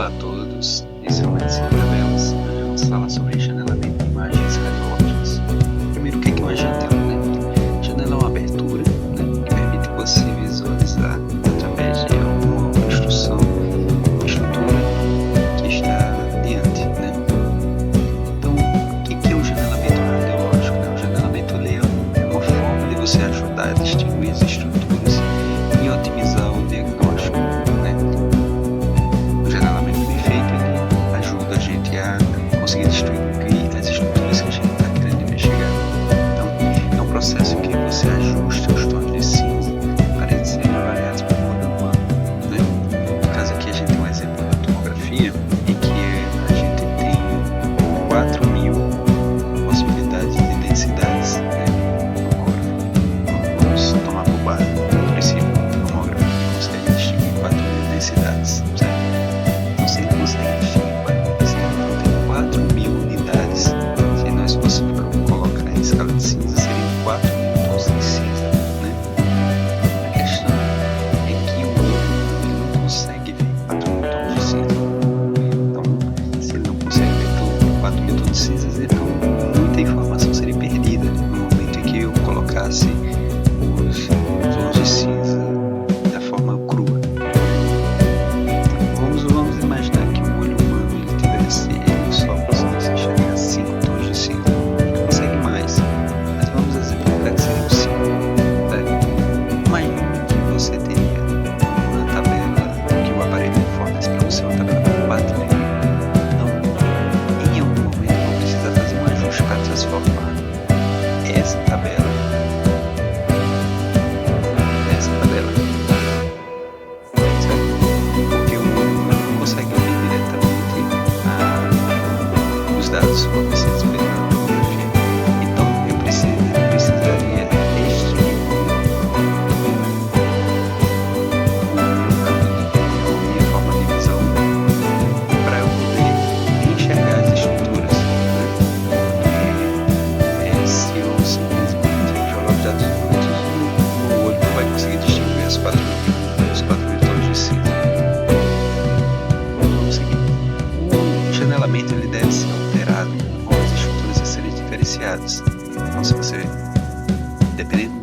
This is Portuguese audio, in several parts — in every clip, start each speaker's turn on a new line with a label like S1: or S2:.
S1: Olá a todos, esse é o Medicina Tabelas. Hoje vamos falar sobre janelamento de imagens radiológicas. Primeiro, o que é uma janela, né? Janela é uma abertura, né, que permite você visualizar através de alguma construção, uma estrutura que está diante, né? Então, o que é o janelamento radiológico, né? O janelamento é uma forma de você ajudar a distinguir as estruturas e otimizar o diagnóstico, né? O janelamento bem feito, ele ajuda a gente a conseguir distinguir as estruturas que a gente está querendo investigar. Então, é um processo que você ajusta os tons de cinza para eles serem avaliados pelo olho humano, né? No caso aqui a gente tem um exemplo da tomografia em que a gente tem 4.000 possibilidades de densidades, né, no corpo. Vamos tomar por base o princípio do tomógrafo que consegue distinguir 4.000 densidades, certo? Então, se ele consegue distinguir 4.000 densidades, então tem 4.000 unidades. Se nós fôssemos colocar em escala de cinza, seriam 4.000 tons de cinza, né? A questão é que o olho ele não consegue ver 4.000 tons de cinza. Então, se ele não consegue ver 4.000 tons de cinzas, então muita informação seria perdida no momento em que eu colocasse os tons de cinza da forma crua. Vamos imaginar que o olho humano ele só conseguisse enxergar 5 tons de cinza. Ele consegue mais, mas vamos exemplificar que seriam 5. Imagina que você teria uma tabela que o aparelho fornece para você, uma tabela com 4 letras. Então, em algum momento eu vou precisar fazer um ajuste para transformar essa tabela certo? Porque o olho humano não consegue ver diretamente os dados fornecidos pela tomografia. Então eu precisaria extrair a minha forma de visão para eu poder enxergar as estruturas, né? Se eu simplesmente jogar os dados juntos, o olho não vai conseguir distinguir os 4.000 tons de cinza. Vamos seguir. O janelamento ele deve ser alterado com as estruturas a serem diferenciadas. Então, se você, dependendo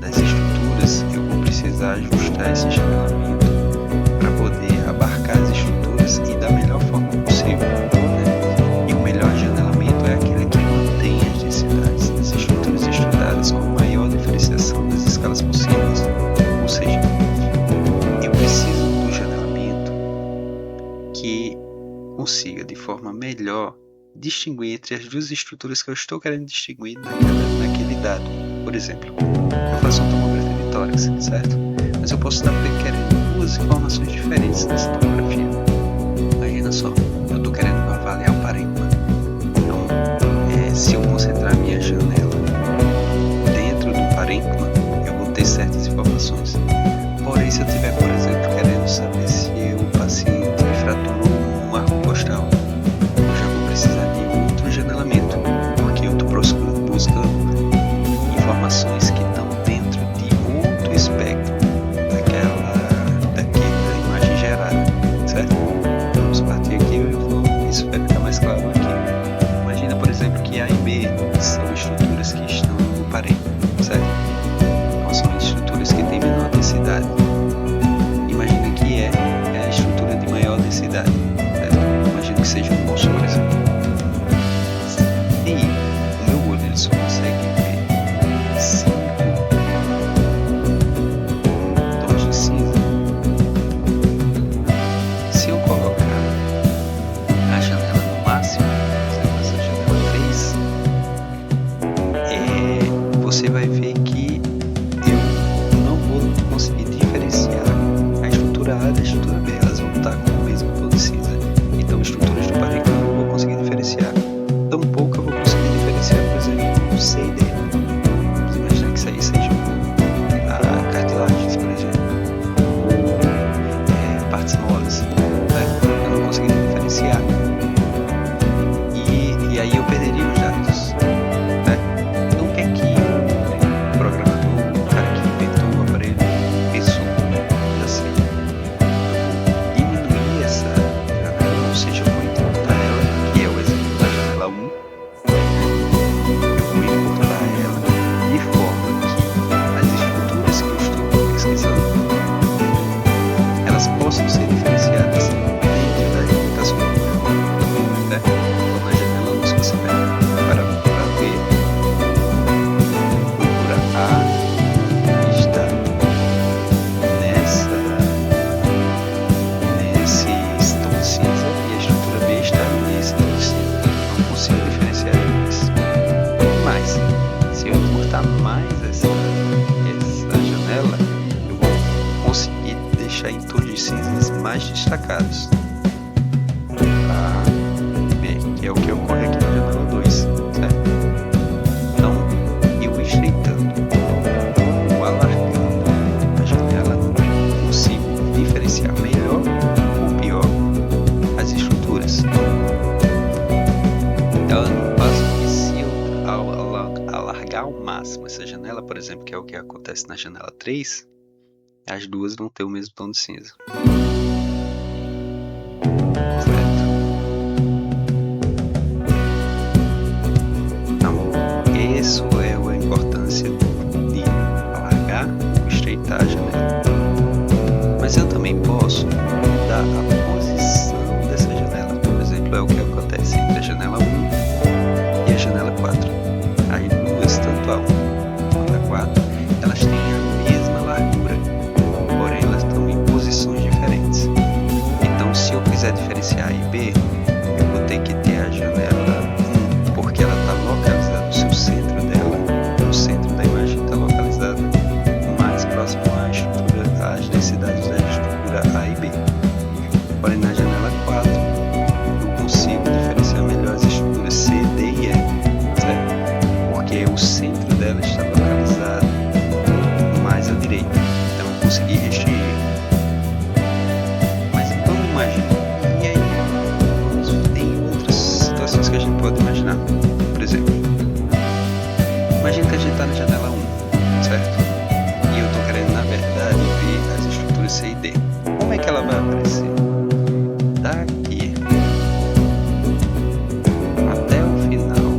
S1: das estruturas, eu vou precisar ajustar esse janelamento para poder abarcar as estruturas e da melhor forma possível, né? E o melhor janelamento é aquele que mantém as densidades das estruturas estudadas com a maior diferenciação das escalas possíveis. Ou seja, eu preciso do janelamento que consiga de forma melhor distinguir entre as duas estruturas que eu estou querendo distinguir naquele dado. Por exemplo, eu faço uma tomografia de tórax, certo? Mas eu posso estar querendo duas informações diferentes nessa tomografia. Imagina só, eu estou querendo avaliar o parênquima. Então, se eu concentrar minha janela dentro do parênquima, eu vou ter certas informações. Porém, se eu estiver, por exemplo, querendo saber se o paciente fraturou um arco costal, eu já vou precisar de outro janelamento, porque eu estou buscando informações que estão dentro de outro espectro daquela imagem gerada, certo? Vamos partir aqui, isso vai ficar mais claro aqui. Imagina, por exemplo, que A e B são estruturas que estão no parênquima, certo? Então, são estruturas que têm menor densidade. Imagina que E é a estrutura de maior densidade, certo? Imagina que seja um osso, por exemplo. E o meu olho ele só consegue ver 5 tons de cinza. Se eu colocar a janela no máximo, por exemplo, essa janela 3, você vai ver que eu não vou conseguir diferenciar a estrutura A da estrutura B. Elas vão estar com o mesmo tom de cinza. Então, estruturas do parênquima eu não vou conseguir diferenciar. Tampouco eu vou conseguir diferenciar, por exemplo, o C e D. Vamos imaginar que isso aí seja a cartilagens, por exemplo, ou partes moles, né? Eu não conseguiria diferenciar. E aí eu perderia os dados, né? Então, o que é que o programador, o cara que inventou o aparelho, pensou? Assim, mais destacados. A B, que é o que ocorre aqui na janela 2, certo? Então, eu estreitando ou alargando a janela, consigo diferenciar melhor ou pior as estruturas. Ela não passa que se eu alargar ao máximo essa janela, por exemplo, que é o que acontece na janela 3, as duas vão ter o mesmo tom de cinza. Certo? Então, isso é a importância de alargar ou estreitar a janela. Mas eu também posso mudar a posição dessa janela. Por exemplo, é o que acontece entre a janela 1 e a janela 4. As duas, tanto a 1 quanto a 4, elas têm a mesma largura, porém elas estão em posições diferentes. Então, se eu quiser diferenciar A e B, eu vou ter que ter a janela 1, porque ela está localizada no seu centro dela, o centro da imagem está localizado mais próximo à estrutura, às densidades da estrutura A e B. Porém, na janela 4, eu consigo diferenciar melhor as estruturas C, D e E, certo? Porque o centro dela está localizado mais à direita. Então, eu consegui restringir. Mas vamos imaginar. E aí, tem outras situações que a gente pode imaginar. Por exemplo, imagina que a gente está na janela 1, certo? E eu estou querendo, na verdade, ver as estruturas C e D. Como é que ela vai aparecer? Daqui até o final,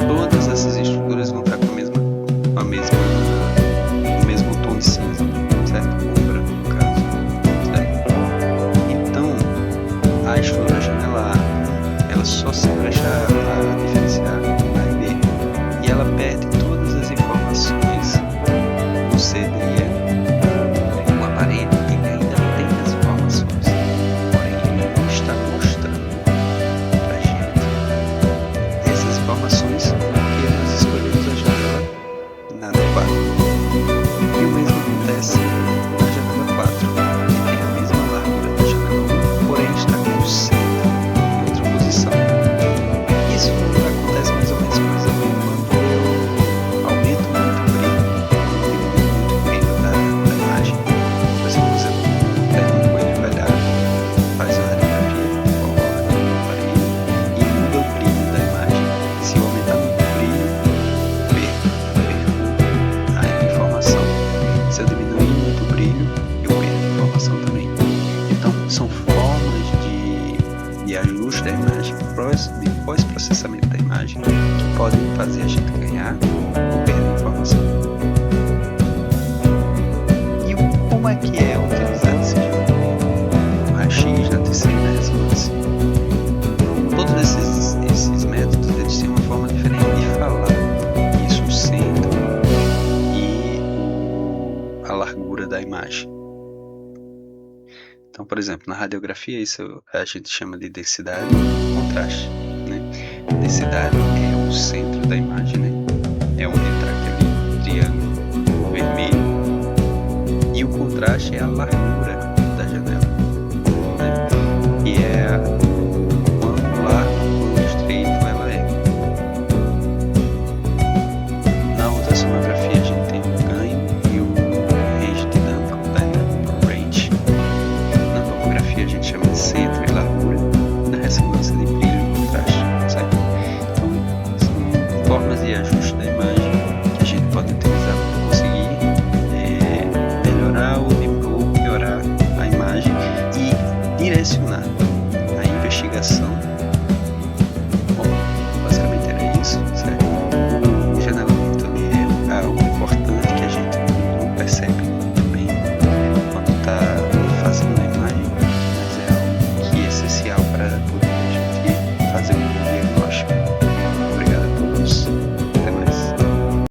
S1: todas essas estruturas vão estar com o mesmo tom de cinza, certo? Ou branco, no caso, certo? Então, a estrutura da janela A, ela só se presta a diferenciar A e B, e ela perde todas as informações no C, D e E. O aparelho, ele ainda tem as informações, porém ele não está mostrando pra gente essas informações porque nós escolhemos a janela na 4. E o mesmo acontece na janela 4, que tem a mesma largura da janela 1, porém está com o centro em outra posição. Isso acontece mais ou menos, por exemplo, quando eu aumento muito o brilho, diminuo muito o brilho da imagem. Por exemplo, você pega um coelho envelhado, faz uma radiografia, coloca no aparelho e muda o brilho da imagem. Se eu aumentar muito o brilho, perco a informação. Se eu diminuir muito o brilho, eu perco a informação também. Então, são formas de ajuste da imagem, de pós-processamento da imagem, que podem fazer a gente ganhar ou perder informação. E como é que é utilizado esse jogo? O raio-x na terceira ressonância. Todos esses métodos, eles têm uma forma diferente de falar. Isso, o centro e a largura da imagem. Então, por exemplo, na radiografia, isso a gente chama de densidade e contraste, né? Densidade é o centro da imagem, né? É onde está aquele triângulo vermelho. E o contraste é a largura da janela, né? E é